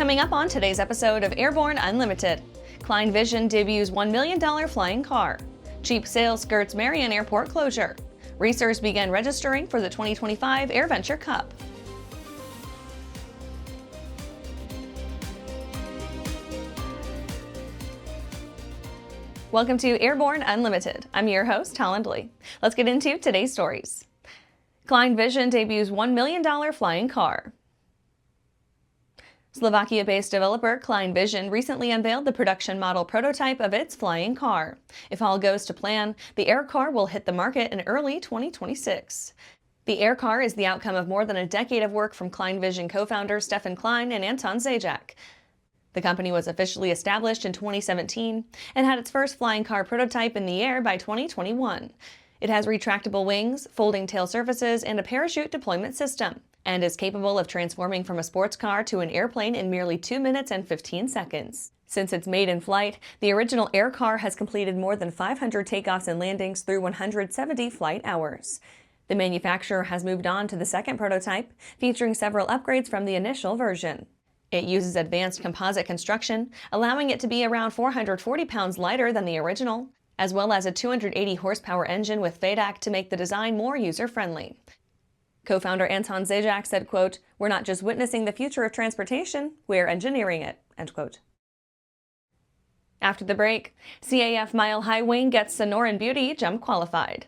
Coming up on today's episode of Airborne-Unlimited, Klein Vision debuts $1 million flying car. Cheap sales skirts Marion Airport closure. Racers begin registering for the 2025 AirVenture Cup. Welcome to Airborne-Unlimited. I'm your host, Talon. Let's get into today's stories. Klein Vision debuts $1 million flying car. Slovakia-based developer Klein Vision recently unveiled the production model prototype of its flying car. If all goes to plan, the AirCar will hit the market in early 2026. The AirCar is the outcome of more than a decade of work from Klein Vision co-founders Stefan and Anton Zajac. The company was officially established in 2017 and had its first flying car prototype in the air by 2021. It has retractable wings, folding tail surfaces, and a parachute deployment system, and is capable of transforming from a sports car to an airplane in merely 2 minutes and 15 seconds. Since its maiden flight, the original AirCar has completed more than 500 takeoffs and landings through 170 flight hours. The manufacturer has moved on to the second prototype, featuring several upgrades from the initial version. It uses advanced composite construction, allowing it to be around 440 pounds lighter than the original, as well as a 280 horsepower engine with FADAC to make the design more user-friendly. Co-founder Anton Zajac said, quote, "We're not just witnessing the future of transportation, we're engineering it," end quote. After the break, CAF Mile Highwing gets Sonoran Beauty jump qualified.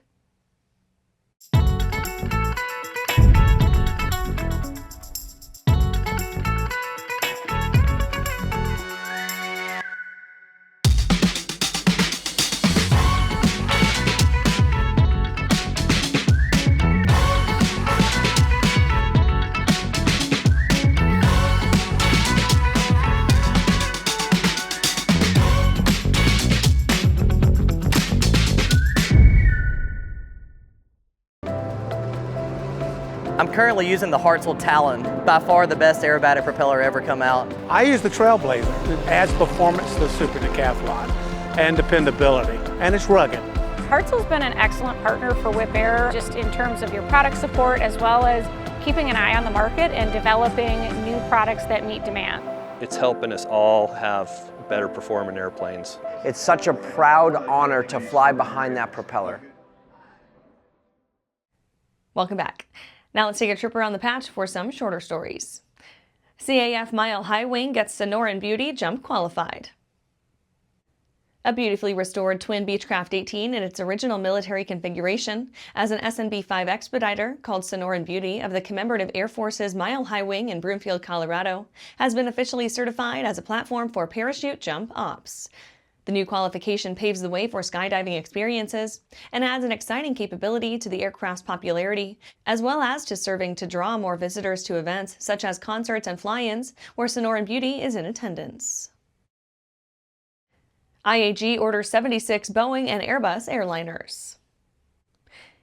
I'm currently using the Hartzel Talon, by far the best aerobatic propeller ever come out. I use the Trailblazer. It adds performance to the Super Decathlon and dependability, and it's rugged. Hartzel's been an excellent partner for Whip Air, just in terms of your product support as well as keeping an eye on the market and developing new products that meet demand. It's helping us all have better performing airplanes. It's such a proud honor to fly behind that propeller. Welcome back. Now let's take a trip around the patch for some shorter stories. CAF Mile Highwing gets Sonoran Beauty jump qualified. A beautifully restored twin Beechcraft 18 in its original military configuration as an SNB-5 expediter called Sonoran Beauty of the Commemorative Air Force's Mile Highwing in Broomfield, Colorado, has been officially certified as a platform for parachute jump ops. The new qualification paves the way for skydiving experiences and adds an exciting capability to the aircraft's popularity, as well as to serving to draw more visitors to events such as concerts and fly-ins where Sonoran Beauty is in attendance. IAG orders 76 Boeing and Airbus airliners.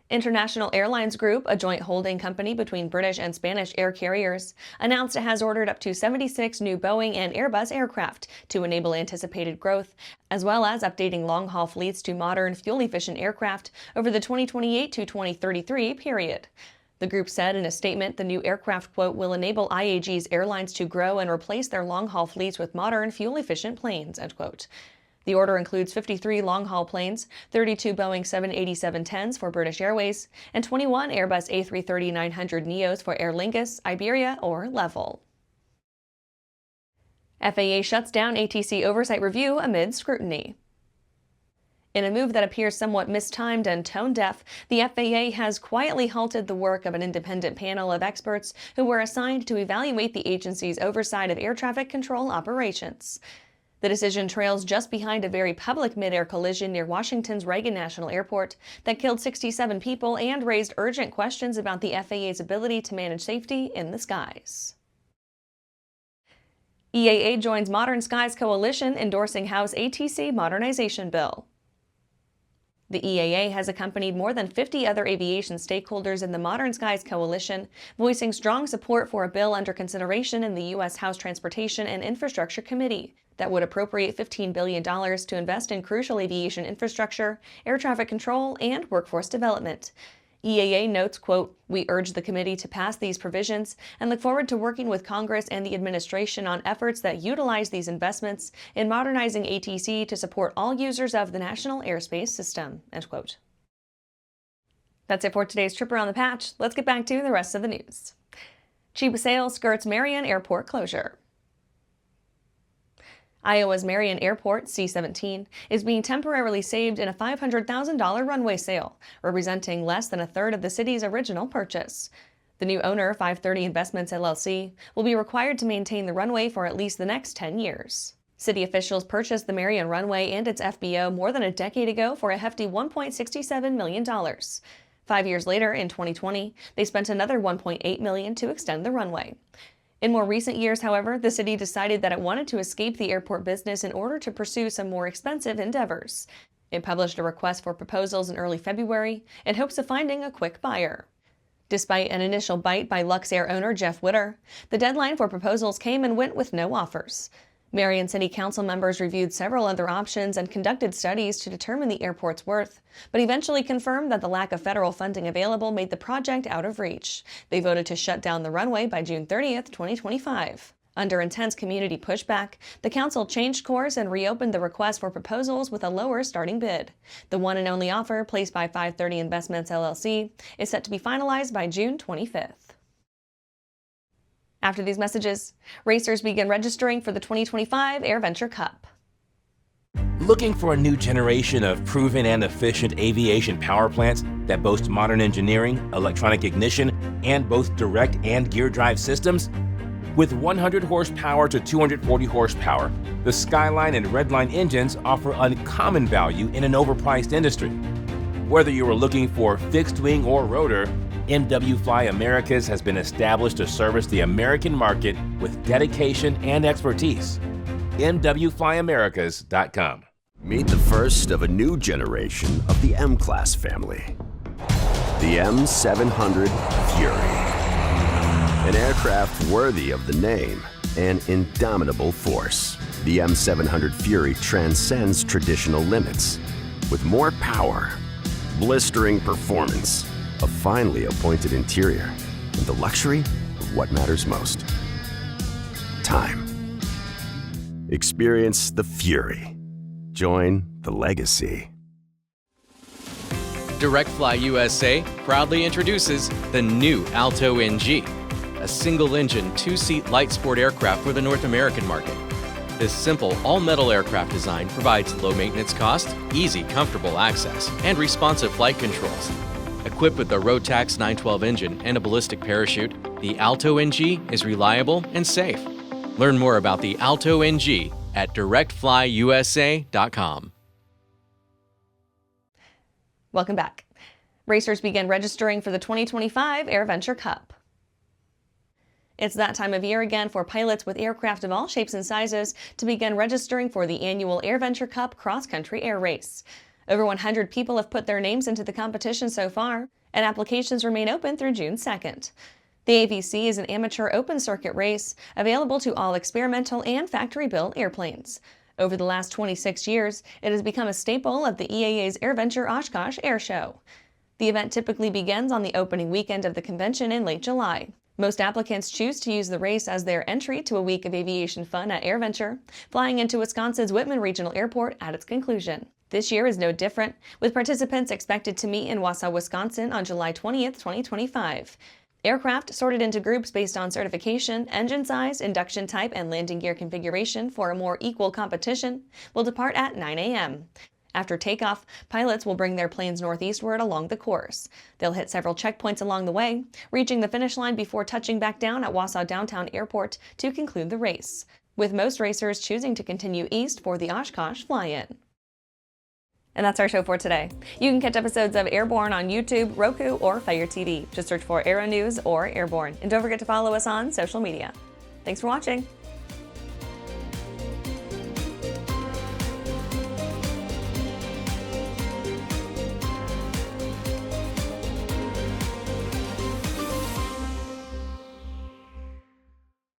International Airlines Group, a joint holding company between British and Spanish air carriers, announced it has ordered up to 76 new Boeing and Airbus aircraft to enable anticipated growth, as well as updating long-haul fleets to modern, fuel-efficient aircraft over the 2028 to 2033 period. The group said in a statement the new aircraft, quote, will enable IAG's airlines to grow and replace their long-haul fleets with modern, fuel-efficient planes, end quote. The order includes 53 long-haul planes, 32 Boeing 787-10s for British Airways, and 21 Airbus A330-900 NEOs for Aer Lingus, Iberia, or Level. FAA shuts down ATC oversight review amid scrutiny. In a move that appears somewhat mistimed and tone-deaf, the FAA has quietly halted the work of an independent panel of experts who were assigned to evaluate the agency's oversight of air traffic control operations. The decision trails just behind a very public mid-air collision near Washington's Reagan National Airport that killed 67 people and raised urgent questions about the FAA's ability to manage safety in the skies. EAA joins Modern Skies Coalition endorsing House ATC modernization bill. The EAA has accompanied more than 50 other aviation stakeholders in the Modern Skies Coalition, voicing strong support for a bill under consideration in the U.S. House Transportation and Infrastructure Committee that would appropriate $15 billion to invest in crucial aviation infrastructure, air traffic control, and workforce development. EAA notes, quote, "We urge the committee to pass these provisions and look forward to working with Congress and the administration on efforts that utilize these investments in modernizing ATC to support all users of the national airspace system," end quote. That's it for today's trip around the patch. Let's get back to the rest of the news. Cheap sale skirts Marion Airport closure. Iowa's Marion Airport, C-17, is being temporarily saved in a $500,000 runway sale, representing less than a third of the city's original purchase. The new owner, 530 Investments LLC, will be required to maintain the runway for at least the next 10 years. City officials purchased the Marion runway and its FBO more than a decade ago for a hefty $1.67 million. 5 years later, in 2020, they spent another $1.8 million to extend the runway. In more recent years, however, the city decided that it wanted to escape the airport business in order to pursue some more expensive endeavors. It published a request for proposals in early February in hopes of finding a quick buyer. Despite an initial bite by Luxair owner Jeff Witter, the deadline for proposals came and went with no offers. Marion City Council members reviewed several other options and conducted studies to determine the airport's worth, but eventually confirmed that the lack of federal funding available made the project out of reach. They voted to shut down the runway by June 30th, 2025. Under intense community pushback, the council changed course and reopened the request for proposals with a lower starting bid. The one and only offer, placed by 530 Investments LLC, is set to be finalized by June 25th. After these messages, racers begin registering for the 2025 AirVenture Cup. Looking for a new generation of proven and efficient aviation power plants that boast modern engineering, electronic ignition, and both direct and gear drive systems? With 100 horsepower to 240 horsepower, the Skyline and Redline engines offer uncommon value in an overpriced industry. Whether you are looking for fixed wing or rotor, MW Fly Americas has been established to service the American market with dedication and expertise. MWFlyAmericas.com. Meet the first of a new generation of the M-Class family. The M700 Fury. An aircraft worthy of the name, an indomitable force. The M700 Fury transcends traditional limits with more power, blistering performance, a finely appointed interior, and the luxury of what matters most: time. Experience the Fury. Join the legacy. Direct Fly USA proudly introduces the new Alto NG, a single-engine, two-seat light sport aircraft for the North American market. This simple, all-metal aircraft design provides low-maintenance cost, easy, comfortable access, and responsive flight controls. Equipped with the Rotax 912 engine and a ballistic parachute, the Alto NG is reliable and safe. Learn more about the Alto NG at directflyusa.com. Welcome back. Racers begin registering for the 2025 AirVenture Cup. It's that time of year again for pilots with aircraft of all shapes and sizes to begin registering for the annual AirVenture Cup cross-country air race. Over 100 people have put their names into the competition so far, and applications remain open through June 2nd. The AVC is an amateur open circuit race available to all experimental and factory-built airplanes. Over the last 26 years, it has become a staple of the EAA's AirVenture Oshkosh Air Show. The event typically begins on the opening weekend of the convention in late July. Most applicants choose to use the race as their entry to a week of aviation fun at AirVenture, flying into Wisconsin's Whitman Regional Airport at its conclusion. This year is no different, with participants expected to meet in Wausau, Wisconsin on July 20th, 2025. Aircraft sorted into groups based on certification, engine size, induction type, and landing gear configuration for a more equal competition will depart at 9 a.m. After takeoff, pilots will bring their planes northeastward along the course. They'll hit several checkpoints along the way, reaching the finish line before touching back down at Wausau Downtown Airport to conclude the race, with most racers choosing to continue east for the Oshkosh fly-in. And that's our show for today. You can catch episodes of Airborne on YouTube, Roku, or Fire TV. Just search for Aero-News or Airborne. And don't forget to follow us on social media. Thanks for watching.